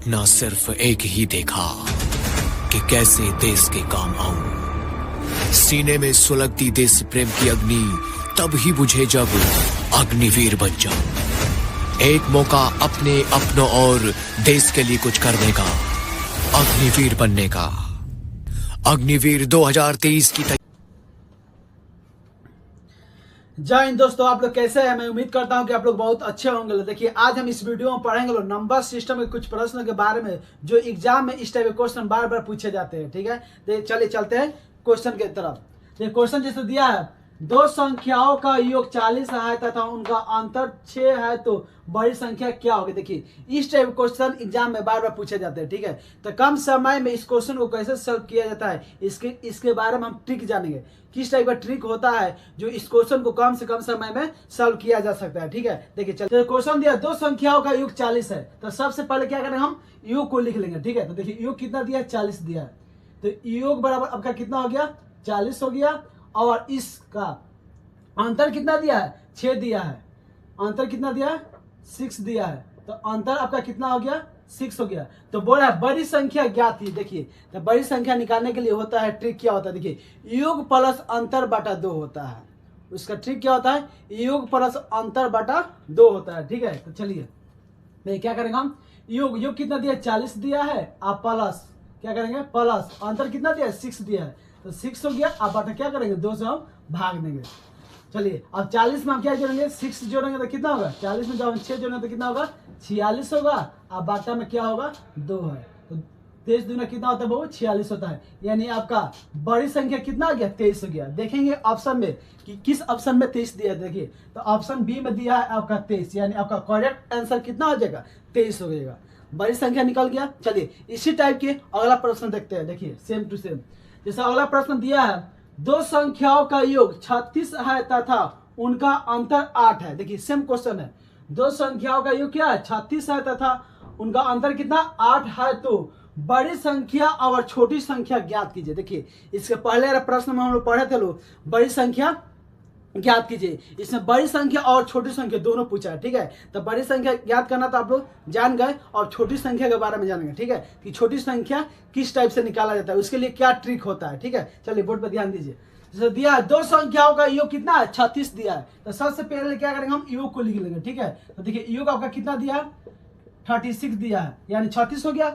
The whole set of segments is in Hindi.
सपना सिर्फ एक ही देखा कि कैसे देश के काम आऊं। सीने में सुलगती देश प्रेम की अग्नि तब ही बुझे जब अग्निवीर बन जाऊं। एक मौका अपने अपनों और देश के लिए कुछ करने का, अग्निवीर बनने का। अग्निवीर 2023 की जय हिंद दोस्तों, आप लोग कैसे हैं? मैं उम्मीद करता हूं कि आप लोग बहुत अच्छे होंगे। देखिए, आज हम इस वीडियो में पढ़ेंगे लोग नंबर सिस्टम के कुछ प्रश्नों के बारे में जो एग्जाम में इस टाइप के क्वेश्चन बार बार पूछे जाते हैं। ठीक है, तो चलिए चलते हैं क्वेश्चन के तरफ। देखिए, क्वेश्चन जैसे दिया है, दो संख्याओं का योग 40 है तथा उनका अंतर 6 है तो बड़ी संख्या क्या होगी। देखिए, इस टाइप क्वेश्चन एग्जाम में बार बार पूछे जाते हैं। ठीक है, तो कम समय में इस क्वेश्चन को कैसे सॉल्व किया जाता है इसके बारे में हम ट्रिक जानेंगे। किस टाइप का ट्रिक होता है जो इस क्वेश्चन को कम से कम समय में सॉल्व किया जा सकता है। ठीक है, देखिए चलिए, क्वेश्चन दिया दो संख्याओं का योग 40 है, तो सबसे पहले क्या करेंगे, हम योग को लिख लेंगे। ठीक है, तो देखिए योग कितना दिया है, 40 दिया है, तो योग बराबर आपका कितना हो गया, 40 हो गया। और इसका अंतर कितना दिया है, 6 दिया है। अंतर कितना दिया है, 6 दिया है, तो अंतर आपका कितना हो गया, 6 हो गया। तो बोल रहा है बड़ी संख्या ज्ञात थी। देखिए, तो बड़ी संख्या निकालने के लिए होता है ट्रिक क्या होता है, देखिए योग प्लस अंतर बटा 2 होता है। उसका ट्रिक क्या होता है, योग प्लस अंतर बटा 2 होता है। ठीक है, तो चलिए नहीं क्या करेंगे हम, योग कितना दिया, 40 दिया है, आप प्लस क्या करेंगे, प्लस अंतर कितना दिया, 6 दिया है, तो 6 हो गया। आप बटा क्या करेंगे, 2 से हम भाग देंगे। चलिए, अब 40 में हम क्या जोड़ेंगे, 6 जोड़ेंगे तो कितना होगा, 40 में जब हम 6 जोड़ेंगे तो कितना होगा, 46 होगा। अब बाटा में क्या होगा, 2 है, तो 23 दूना कितना होता है, वो 46 होता है। यानी आपका बड़ी संख्या कितना आ गया, 23 हो गया। देखेंगे ऑप्शन में कि किस ऑप्शन में 23 दिया है। देखिए, तो ऑप्शन बी में दिया है आपका 23, यानी आपका करेक्ट आंसर कितना हो जाएगा, 23 हो जाएगा। बड़ी संख्या निकल गया। चलिए, इसी टाइप के अगला प्रश्न देखते हैं। देखिए, सेम टू सेम जैसा अगला प्रश्न दिया है, दो संख्याओं का योग 36 है तथा उनका अंतर 8 है। देखिए, सेम क्वेश्चन है, दो संख्याओं का योग क्या है, 36 है तथा उनका अंतर कितना, 8 है तो बड़ी संख्या और छोटी संख्या ज्ञात कीजिए। देखिए, इसके पहले प्रश्न में हम लोग पढ़े थे लोग, बड़ी संख्या ज्ञात कीजिए। इसमें बड़ी संख्या और छोटी संख्या दोनों पूछा है। ठीक है, तो बड़ी संख्या ज्ञात करना तो आप लोग जान गए, और छोटी संख्या के बारे में जानेंगे। ठीक है, कि छोटी संख्या किस टाइप से निकाला जाता है, उसके लिए क्या ट्रिक होता है। ठीक है, चलिए बोर्ड पर ध्यान दीजिए। जैसे दिया है, दो संख्याओं का योग कितना है, 36 दिया है, तो सबसे पहले क्या करेंगे, हम योग को लिख लेंगे। ठीक है, तो देखिए योग आपका कितना दिया है, 36 दिया है, यानी 36 हो गया।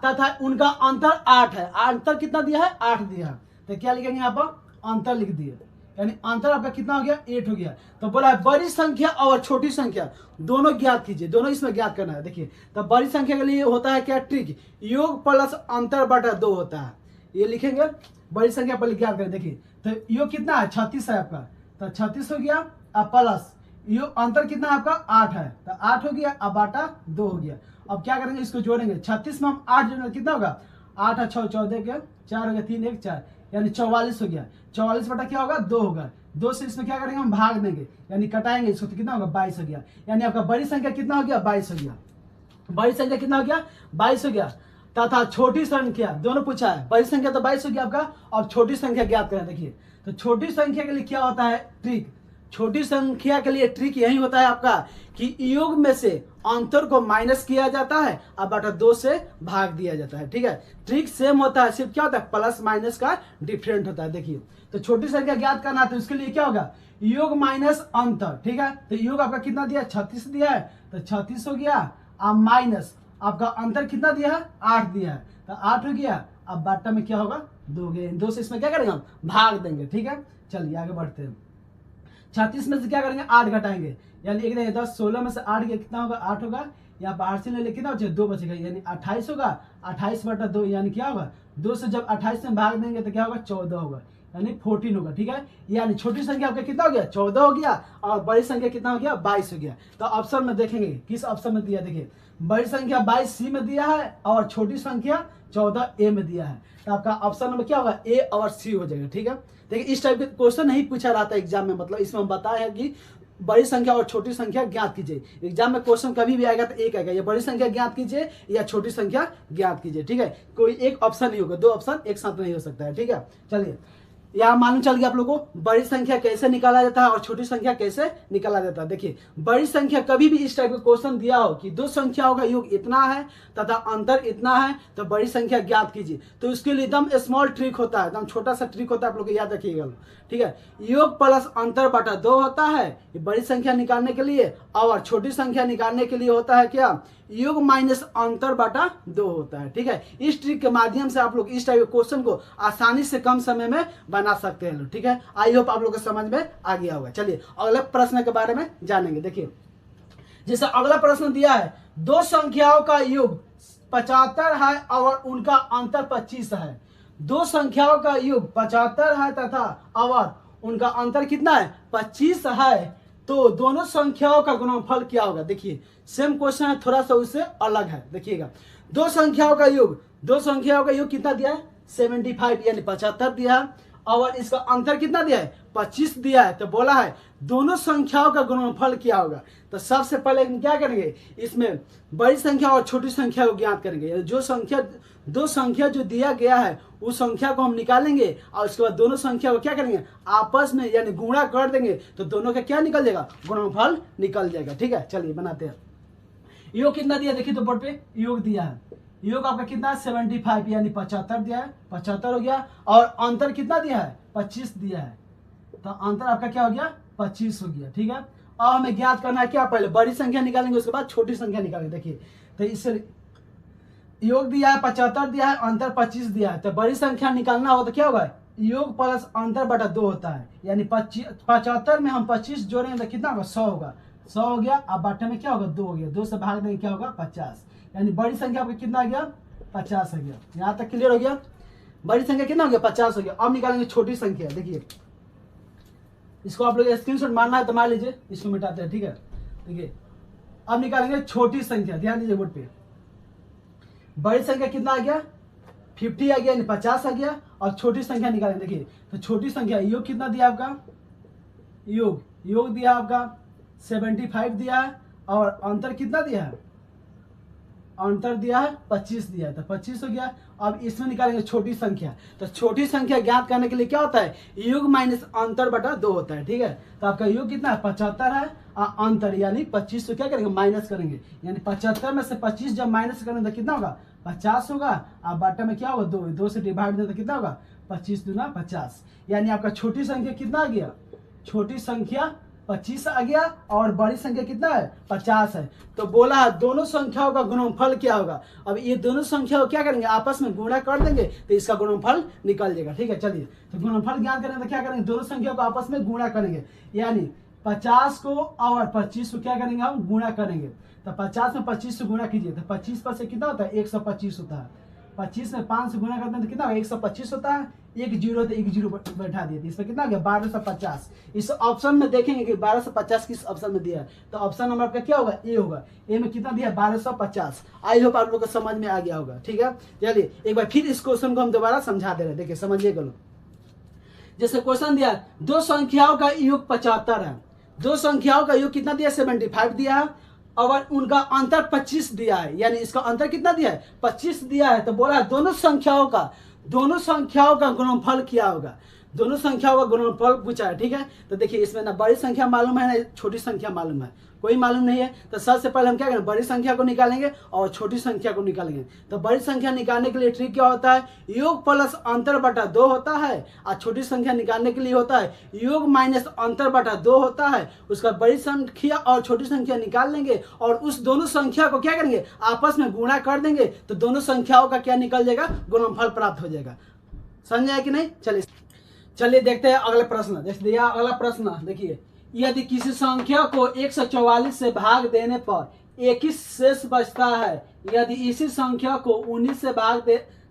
तथा उनका अंतर 8 है, अंतर कितना दिया है, 8 दिया है, तो क्या लिखेंगे यहाँ पर, अंतर लिख दिए, यानी अंतर आपका कितना हो गया, 8 हो गया। तो बोला है बड़ी संख्या और छोटी संख्या दोनों ज्ञात कीजिए, दोनों इसमें ज्ञात करना है। देखिए, तो बड़ी संख्या के लिए होता है क्या ट्रिक, योग प्लस अंतर बटा 2 होता है। ये लिखेंगे, बड़ी संख्या पहले ज्ञात करें। देखिए, तो योग कितना है, 36 है आपका, तो 36 हो गया। अब प्लस योग अंतर कितना है आपका, 8 है, तो 8 हो गया। अब बाटा 2 हो गया। अब क्या करेंगे, इसको जोड़ेंगे। 36 में हम 8 जोड़ेंगे, कितना होगा, 8 और 6 14 के 4 हो गया, 3 1 4, यानी 44 हो गया। 44 बटा क्या होगा, 2 होगा। 2 से इसमें क्या करेंगे, हम भाग देंगे, यानी कटाएंगे इसको, तो कितना होगा, 22 हो गया। यानी आपका बड़ी संख्या कितना हो गया, 22 हो गया। बड़ी संख्या कितना हो गया, 22 हो गया। तथा छोटी संख्या दोनों पूछा है, बड़ी संख्या तो 22 हो गया आपका। अब छोटी संख्या ज्ञात करें। देखिए, तो छोटी संख्या के लिए क्या होता है ट्रिक, छोटी संख्या के लिए ट्रिक यही होता है आपका कि योग में से अंतर को माइनस किया जाता है और बटा 2 से भाग दिया जाता है। ठीक है, ट्रिक सेम होता है, सिर्फ क्या होता है, प्लस माइनस का डिफरेंट होता है। देखिए, तो छोटी संख्या ज्ञात करना है तो उसके लिए क्या होगा, योग माइनस अंतर। ठीक है, तो योग आपका कितना दिया, 36 दिया है, तो 36 हो गया। अब माइनस आपका अंतर कितना दिया है, 8 दिया है, तो 8 हो गया। अब बाटा में क्या होगा, 2 हो गया। 2 से इसमें क्या करेंगे, हम भाग देंगे। ठीक है, चलिए आगे बढ़ते हैं। 36 में से क्या करेंगे, 8 घटाएंगे, यानी एक 10 16 में से 8 गया, कितना होगा, 8 होगा। यहाँ पर 8 से ले कितना बचे, 2 बचेगा, यानी 28 होगा। 28 बटा 2 यानी क्या होगा, 2 से जब 28 में भाग देंगे तो क्या होगा, 14 होगा, यानी 14 होगा। ठीक है, यानी छोटी संख्या आपका कितना हो गया, 14 हो गया, और बड़ी संख्या कितना हो गया, 22 हो गया। तो ऑप्शन में देखेंगे किस ऑप्शन में दिया। देखिए, बड़ी संख्या 22 सी में दिया है और छोटी संख्या 14 ए में दिया है, तो आपका ऑप्शन नंबर क्या होगा, ए और सी हो जाएगा। ठीक है, देखिए इस टाइप के क्वेश्चन नहीं पूछा रहता एग्जाम में, मतलब इसमें हम बताया है कि बड़ी संख्या और छोटी संख्या ज्ञात कीजिए। एग्जाम में क्वेश्चन कभी भी आएगा तो एक आएगा, या बड़ी संख्या ज्ञात कीजिए या छोटी संख्या ज्ञात कीजिए। ठीक है, कोई एक ऑप्शन नहीं होगा, 2 ऑप्शन एक साथ नहीं हो सकता है। ठीक है, चलिए यहाँ मालूम चल गया आप लोगों को बड़ी संख्या कैसे निकाला जाता है और छोटी संख्या कैसे निकाला जाता है। देखिए बड़ी संख्या कभी भी इस टाइप का क्वेश्चन दिया हो कि दो संख्याओं का योग इतना है तथा अंतर इतना है तो बड़ी संख्या ज्ञात कीजिए, तो उसके लिए एकदम स्मॉल ट्रिक होता है, एकदम छोटा सा ट्रिक होता है, आप लोग याद रखिएगा। ठीक है, योग प्लस अंतर बटा 2 होता है ये बड़ी संख्या निकालने के लिए, और छोटी संख्या निकालने के लिए होता है क्या, योग माइनस अंतर बटा 2 होता है। ठीक है, इस ट्रिक के माध्यम से आप लोग इस टाइप के क्वेश्चन को आसानी से कम समय में बना सकते हैं। ठीक है, आई होप आप लोग को समझ में आ गया होगा। चलिए अगले प्रश्न के बारे में जानेंगे। देखिए जैसे अगला प्रश्न दिया है, दो संख्याओं का योग 75 है और उनका अंतर 25 है। दो संख्याओं का योग 75 है तथा और उनका अंतर कितना है, 25 है, तो दोनों संख्याओं का गुणनफल क्या होगा। देखिए सेम क्वेश्चन है, थोड़ा सा उससे अलग है। देखिएगा दो संख्याओं का योग कितना दिया है, 75 यानी 75 दिया है, और इसका अंतर कितना दिया है, 25 दिया है। तो बोला है दोनों संख्याओं का गुणनफल क्या होगा। तो सबसे पहले हम क्या करेंगे, इसमें बड़ी संख्या और छोटी संख्या को ज्ञात करेंगे। दो संख्या जो दिया गया है उस संख्या को हम निकालेंगे और उसके बाद दोनों संख्या को क्या करेंगे, आपस में यानी गुणा कर देंगे, तो दोनों का क्या निकल जाएगा, गुणनफल निकल जाएगा। ठीक है, चलिए बनाते हैं। योग कितना दिया, देखिए तो बोर्ड पे योग दिया है, योग आपका कितना है 75 यानी 75 दिया है, 75 हो गया, और अंतर कितना दिया है, 25 दिया है, तो अंतर आपका क्या हो गया, 25 हो गया। ठीक है, अब हमें ज्ञात करना है क्या, पहले बड़ी संख्या निकालेंगे उसके बाद छोटी संख्या निकालेंगे। देखिए तो इससे योग दिया है 75 दिया है, अंतर 25 दिया है, तो बड़ी संख्या निकालना हो तो क्या होगा, योग प्लस अंतर बटा 2 होता है, यानी 75 में हम 25 जोड़ेंगे तो कितना होगा, 100 होगा, 100 हो गया। अब बाटे में क्या होगा, 2 हो गया, 2 से भाग देंगे क्या होगा, 50, यानी बड़ी संख्या आपका कितना आ गया, 50 हो गया। यहाँ तक क्लियर हो गया, बड़ी संख्या कितना हो गया, 50 हो गया। अब निकालेंगे छोटी संख्या। देखिए इसको आप लोग स्क्रीनशॉट मारना है तो मार लीजिए, इसको मिटाते हैं। ठीक है, देखिए अब निकालेंगे छोटी संख्या, ध्यान दीजिए बोर्ड पे। बड़ी संख्या कितना आ गया, 50 आ गया यानी 50 आ गया, और छोटी संख्या निकालेंगे। देखिए तो छोटी संख्या योग कितना दिया आपका, योग दिया आपका 75 दिया है, और अंतर कितना दिया है, अंतर दिया है 25 दिया है, तो 25 हो गया। अब इसमें निकालेंगे छोटी संख्या, तो छोटी संख्या ज्ञात करने के लिए क्या होता है, योग माइनस अंतर बटा 2 होता है। ठीक है, तो आपका योग कितना है, 75 है, अंतर यानी 25 से क्या करेंगे, माइनस करेंगे, यानी 75 में से 25 जब माइनस करेंगे तो कितना होगा, 50 होगा। अब बाटा में क्या होगा, 2 से डिवाइड दें तो कितना होगा, 25 दूना 50, यानी आपका छोटी संख्या कितना आ गया, छोटी संख्या 25 आ गया, और बड़ी संख्या कितना है, 50 है। तो बोला है दोनों संख्याओं का गुणनफल क्या होगा। अब ये दोनों संख्याओं क्या करेंगे, आपस में गुणा कर देंगे तो इसका गुणनफल निकल जाएगा। ठीक है, चलिए तो गुणनफल ज्ञात करेंगे तो क्या करेंगे, दोनों संख्याओं को आपस में गुणा करेंगे, यानी 50 को और 25 को क्या करेंगे, हम गुणा करेंगे। तो 50 में 25 से गुणा कीजिए तो 25 पर से कितना होता है, 125 होता है। 25 में 5 से गुणा करते हैं तो कितना होगा, 125 होता है, एक जीरो तो एक जीरो बैठा दिए, इसमें कितना गया, 1250। इस ऑप्शन में देखेंगे कि 1250 किस ऑप्शन में दिया है, तो ऑप्शन नंबर आपका क्या होगा, ए होगा। ए में कितना दिया, 1250। आई होप आप लोग को समझ में आ गया होगा। ठीक है, चलिए एक बार फिर इस क्वेश्चन को हम दोबारा समझा दे रहे हैं, देखिए समझिएगा लोग। जैसे क्वेश्चन दिया, दो संख्याओं का योग 75 है, दो संख्याओं का योग कितना दिया, 75 दिया है, और उनका अंतर 25 दिया है, यानी इसका अंतर कितना दिया है, 25 दिया है। तो बोला है दोनों संख्याओं का गुणनफल क्या होगा, दोनों संख्याओं का गुणनफल पूछा है। ठीक है, तो देखिए इसमें ना बड़ी संख्या मालूम है ना छोटी संख्या मालूम है, कोई मालूम नहीं है। तो सबसे पहले हम क्या करेंगे, बड़ी संख्या को निकालेंगे और छोटी संख्या को निकालेंगे। तो बड़ी संख्या निकालने के लिए ट्रिक क्या होता है, योग प्लस अंतर बटा 2 होता है, और छोटी संख्या निकालने के लिए होता है योग माइनस अंतर बटा 2 होता है। उसका बड़ी संख्या और छोटी संख्या निकाल लेंगे और उस दोनों संख्या को क्या करेंगे, आपस में गुणा कर देंगे, तो दोनों संख्याओं का क्या निकल जाएगा, गुणनफल प्राप्त हो जाएगा। समझ आया कि नहीं। चलिए देखते हैं अगला प्रश्न। जैसे दिया अगला प्रश्न, देखिए यदि किसी संख्या को 144 से भाग देने पर 21 शेष बचता है, यदि इसी संख्या को 19 से भाग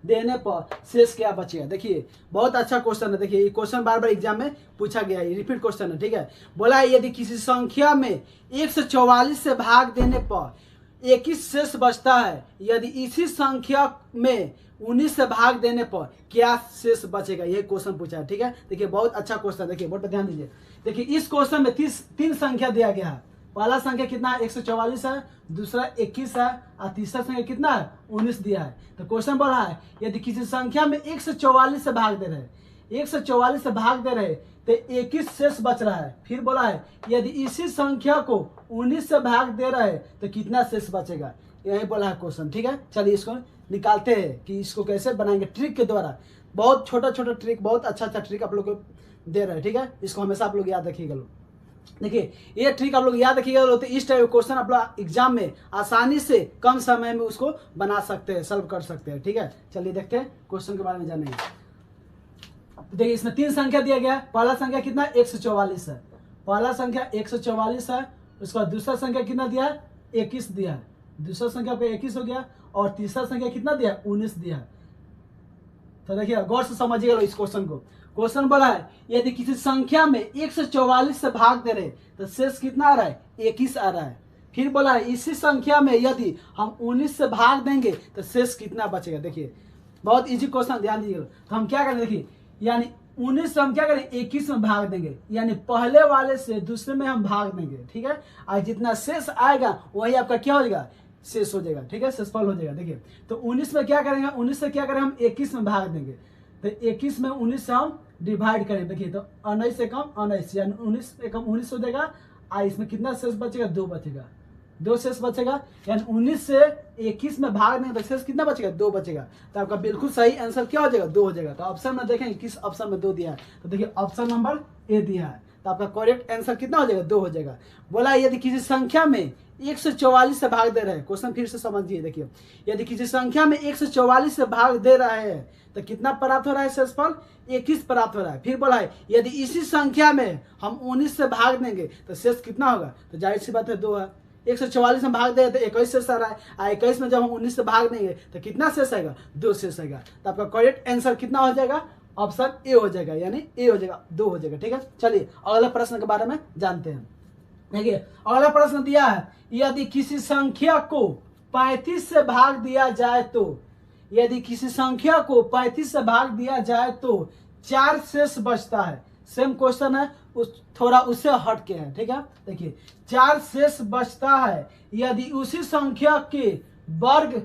देने पर शेष क्या बचेगा। देखिए बहुत अच्छा क्वेश्चन है, देखिए ये क्वेश्चन बार बार एग्जाम में पूछा गया है, रिपीट क्वेश्चन है। ठीक है, बोला है यदि किसी संख्या में 144 से भाग देने पर 21 शेष बचता है, यदि इसी संख्या में 19 से भाग देने पर क्या शेष बचेगा, यह क्वेश्चन पूछा है। ठीक है, देखिए बहुत अच्छा क्वेश्चन, देखिए बोर्ड पर ध्यान दीजिए। देखिए इस क्वेश्चन में 3 संख्या दिया गया है। पहला संख्या कितना है, 144 है, दूसरा 21 है, और तीसरा संख्या कितना है, 19 दिया है। तो क्वेश्चन बोला है यदि किसी संख्या में 144 से भाग दे रहे हैं, 144 से भाग दे रहे तो 21 शेष बच रहा है। फिर बोला है यदि इसी संख्या को 19 से भाग दे रहा है तो कितना शेष बचेगा, यही बोला है क्वेश्चन। ठीक है, चलिए इसको निकालते हैं कि इसको कैसे बनाएंगे ट्रिक के द्वारा। बहुत छोटा छोटा ट्रिक, बहुत अच्छा ट्रिक आप लोग को दे रहे हैं। ठीक है, इसको हमेशा आप लोग याद रखिएगा। देखिए ये ट्रिक आप लोग याद रखिएगा तो इस टाइप क्वेश्चन आप लोग एग्जाम में आसानी से कम समय में उसको बना सकते हैं, सॉल्व कर सकते हैं। ठीक है, चलिए देखते हैं क्वेश्चन के बारे में जानेंगे। देखिए इसमें 3 संख्या दिया गया है। पहला संख्या कितना 144 है, पहला संख्या 144 है। उसके बाद दूसरा संख्या कितना दिया है 21 दिया है, दूसरा संख्या आपका 21 हो गया। और तीसरा संख्या कितना दिया है 19 दिया है। तो देखिए गौर से समझिएगा इस क्वेश्चन को। क्वेश्चन बोला है यदि किसी संख्या में 144 से भाग दे रहे तो शेष कितना आ रहा है 21 आ रहा है। फिर बोला है इसी संख्या में यदि हम 19 से भाग देंगे तो शेष कितना बचेगा। देखिए बहुत इजी क्वेश्चन, ध्यान दीजिएगा। तो हम क्या करें, देखिए यानी 19 से हम क्या करें 21 में भाग देंगे, यानी पहले वाले से दूसरे में हम भाग देंगे। ठीक है, और जितना शेष आएगा वही आपका क्या हो जाएगा शेष हो जाएगा। ठीक है, शेषफल हो जाएगा। देखिए तो 19 में क्या करेंगे, 19 से क्या करें हम 21 में भाग देंगे। तो 21 में 19 से हम डिवाइड करें। देखिए तो 19 से कम 19 यानी 19 से कम 19 हो जाएगा। और इसमें कितना शेष बचेगा 2 बचेगा, 2 शेष बचेगा। यानी 19 से 21 में भाग देंगे तो शेष कितना बचेगा 2 बचेगा। तो आपका बिल्कुल सही आंसर क्या हो जाएगा 2 हो जाएगा। तो ऑप्शन में देखेंगे किस ऑप्शन में 2 दिया है। तो देखिए ऑप्शन नंबर ए दिया है। तो आपका करेक्ट आंसर कितना हो जाएगा 2 हो जाएगा। बोला यदि किसी संख्या में 144 से भाग दे रहे हैं, क्वेश्चन फिर से समझिए। देखिए यदि किसी संख्या में 144 से भाग दे रहा है तो कितना प्राप्त हो रहा है शेषफल 21 प्राप्त हो रहा है। फिर बोला है यदि इसी संख्या में हम 19 से भाग देंगे तो शेष कितना होगा। तो जाहिर सी बात है 2 है। 144 में भाग दे तो 21 शेष आ रहा है, और 21 में जब हम 19 से भाग देंगे तो कितना शेष आएगा 2 शेष आएगा। तो आपका करेक्ट आंसर कितना हो जाएगा ऑप्शन ए हो जाएगा, यानी ए हो जाएगा 2 हो जाएगा। ठीक है, चलिए अगला प्रश्न के बारे में जानते हैं। देखिए अगला प्रश्न दिया है यदि किसी संख्या को 35 से भाग दिया जाए तो, यदि किसी संख्या को 35 से भाग दिया जाए तो 4 शेष बचता है। सेम क्वेश्चन है, थोड़ा उससे हट के है। ठीक है, देखिए 4 शेष बचता है यदि उसी संख्या के वर्ग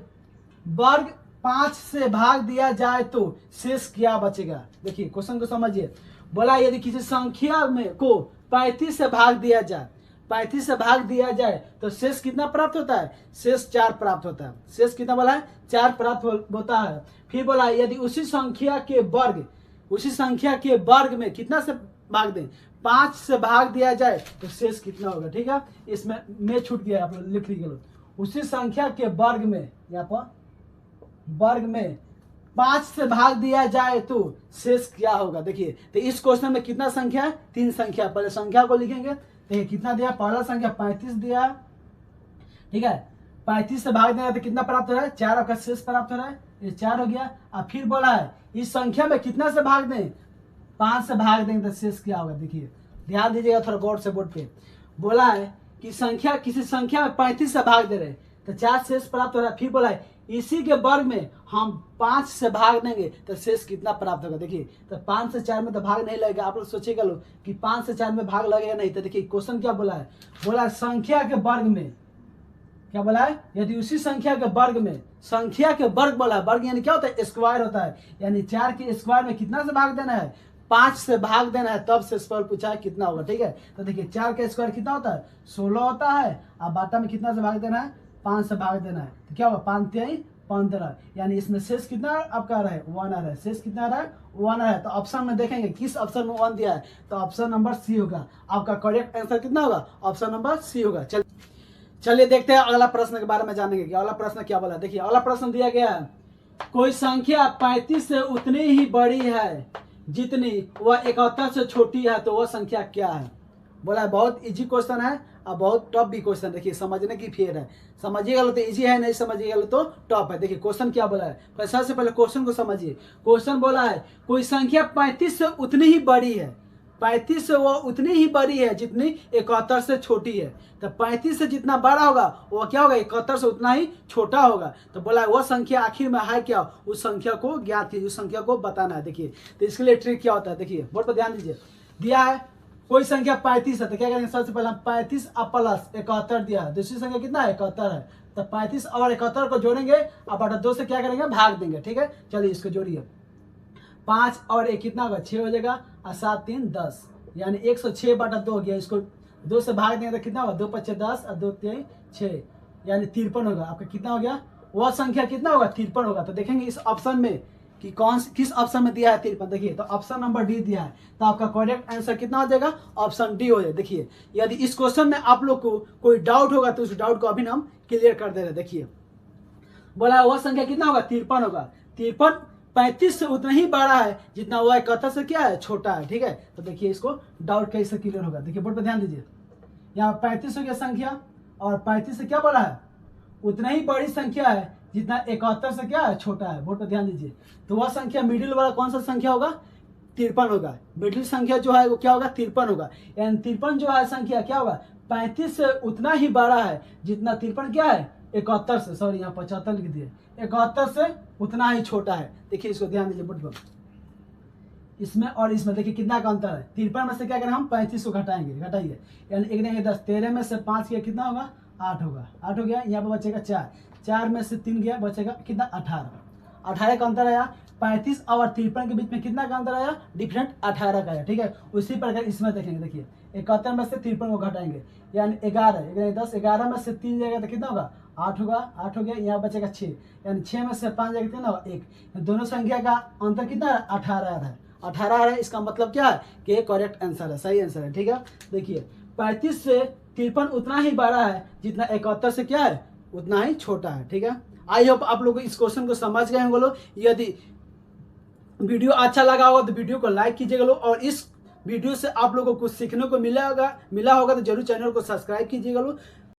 5 से भाग दिया जाए तो शेष क्या बचेगा। देखिए क्वेश्चन को समझिए। बोला यदि किसी संख्या में को 35 से भाग दिया जाए, 35 से भाग दिया जाए तो शेष कितना प्राप्त होता है, शेष 4 प्राप्त होता है। शेष कितना बोला है 4 प्राप्त होता है। फिर बोला यदि उसी संख्या के वर्ग में कितना से भाग दें 5 से भाग दिया जाए तो शेष कितना होगा। ठीक है, इसमें मैं छूट गया, आप लोग लिख लीजिए। उसी संख्या के वर्ग में, यहाँ पर वर्ग में 5 से भाग दिया जाए तो शेष क्या होगा। देखिए तो इस क्वेश्चन में कितना संख्या है 3 संख्या। पहले संख्या को लिखेंगे। देखिए कितना दिया, पहला संख्या 35 दिया। ठीक है, 35 से भाग देना तो कितना प्राप्त हो रहा है 4, आपका शेष प्राप्त हो रहा है, ये 4 हो गया। अब फिर बोला है इस संख्या में कितना से भाग दें 5 से भाग देंगे तो शेष क्या होगा। देखिए ध्यान दीजिएगा थोड़ा गौर से बोर्ड पे। बोला है कि संख्या किसी संख्या में 35 से भाग दे रहे तो 4 शेष प्राप्त हो रहा है। फिर बोला है इसी के वर्ग में हम 5 से भाग देंगे तो शेष कितना प्राप्त होगा। देखिए तो 5 से 4 में तो भाग नहीं लगेगा। आप लोग सोचेगा लोग कि 5 से 4 में भाग लगेगा नहीं। तो देखिए क्वेश्चन क्या बोला है, बोला संख्या के वर्ग में, क्या बोला है यदि उसी संख्या के वर्ग में, संख्या के वर्ग बोला, वर्ग यानी क्या होता है स्क्वायर होता है, यानी 4 के स्क्वायर में कितना से भाग देना है 5 से भाग देना है, तब से स्क्वायर पूछा है कितना होगा। ठीक है, तो देखिए 4 का स्क्वायर कितना होता है 16 होता है। अब बाटा में कितना से भाग देना है 5 से भाग देना है, तो क्या होगा 5 3 15, यानी इसमें शेष कितना आपका आ रहा है 1 आ रहा है। शेष कितना आ रहा है 1 आ रहा है। तो ऑप्शन में देखेंगे किस ऑप्शन में 1 दिया है, तो ऑप्शन नंबर सी होगा। आपका करेक्ट आंसर कितना होगा ऑप्शन नंबर सी होगा। चलिए देखते हैं अगला प्रश्न के बारे में जानेंगे कि अगला प्रश्न क्या बोला। देखिए अगला प्रश्न दिया गया है कोई संख्या 35 से उतनी ही बड़ी है जितनी वह 71 से छोटी है तो वह संख्या क्या है। बोला है बहुत इजी क्वेश्चन है और बहुत टफ भी क्वेश्चन। देखिए समझने की फेर है, समझिएगा तो इजी है, नहीं समझिएगा तो टफ है। देखिए क्वेश्चन क्या बोला है, सबसे पहले क्वेश्चन को समझिए। क्वेश्चन बोला है कोई संख्या 35 से उतनी ही बड़ी है, 35 से वो उतनी ही बड़ी है जितनी 71 से छोटी है। तो 35 से जितना बड़ा होगा वो क्या होगा 71 से उतना ही छोटा होगा। तो बोला है वो संख्या आखिर में है क्या, उस संख्या को ज्ञात कीजिए, उस संख्या को बताना है। देखिए तो इसके लिए ट्रिक क्या होता है, देखिए बोर्ड पर ध्यान दीजिए। दिया है कोई संख्या 35 है तो क्या करेंगे, सबसे पहले हम 35 प्लस 71 दिया है, दूसरी संख्या कितना है 71 है। तो 35 और 71 को जोड़ेंगे और बटा 2 से क्या करेंगे भाग देंगे। ठीक है, चलिए इसको जोड़िए। 5 और 1 कितना होगा 6 हो जाएगा, और 7 3 10, यानी 106/2 हो गया। इसको 2 से भाग देंगे तो कितना होगा 2 5 10 और 2 3 6, यानी 53 होगा। आपका कितना हो गया, वह संख्या कितना होगा 53 होगा। तो देखेंगे इस ऑप्शन में कि किस ऑप्शन में दिया है 53। देखिए तो ऑप्शन नंबर डी दिया है, तो आपका करेक्ट आंसर कितना हो जाएगा, ऑप्शन डी हो जाएगा। देखिए यदि इस क्वेश्चन में आप लोग को कोई डाउट होगा तो उस डाउट को अभी हम क्लियर कर दे रहे हैं। देखिए बोला वह संख्या कितना होगा 53 होगा। 53 35 से उतना ही बड़ा है जितना वह 71 से क्या है छोटा है, ठीक है। तो देखिए इसको डाउट कैसे क्लियर होगा। देखिए बोर्ड पर ध्यान दीजिए, यहाँ 35 हो गया संख्या, और 35 से क्या बोला है उतना ही बड़ी संख्या है जितना 71 से क्या है छोटा है। बोर्ड पर ध्यान दीजिए, तो वह संख्या मिडिल वाला कौन सा संख्या होगा 53 होगा। मिडिल संख्या जो है वो क्या होगा 53 होगा, यानी 53 जो है संख्या क्या होगा 35 से उतना ही बड़ा है जितना 53 क्या है 71 से, सॉरी यहाँ 75 लिख दिए, 71 से उतना ही छोटा है। देखिए इसको ध्यान दीजिए बोर्ड पर, इसमें और इसमें देखिए कितना का अंतर है। 53 में से क्या करें हम 35 को घटाएंगे, घटाइए, यानी 1 देंगे 10, 13 में से 5 गया कितना होगा 8 होगा, 8 हो गया। यहाँ पर बचेगा 4, 4 में से 3 गया बचेगा कितना 18, 18 का अंतर आया। 35 और 53 के बीच में कितना का अंतर आया, डिफरेंट 18 का आया, ठीक है। उसी प्रकार इसमें देखेंगे, देखिए 71 में से 53 को घटाएंगे, यानी 11, 10, 11 में से 3 जाएगा तो कितना होगा 8 होगा, 8 हो गया। यहाँ बचेगा 6, यानी 6 में से 5 जाएगा कितना होगा 1। दोनों संख्या का अंतर कितना है 18 है, 18 है। इसका मतलब क्या है कि ये करेक्ट आंसर है, सही आंसर है, ठीक है। देखिए 35 से 53 उतना ही बड़ा है जितना 71 से क्या है उतना ही छोटा है, ठीक है। आई होप आप लोग इस क्वेश्चन को समझ गए होंगे लोग। यदि वीडियो अच्छा लगा होगा तो वीडियो को लाइक कीजिएगा लोग, और इस वीडियो से आप लोगों को कुछ सीखने को मिला होगा तो जरूर चैनल को सब्सक्राइब कीजिएगा लोग।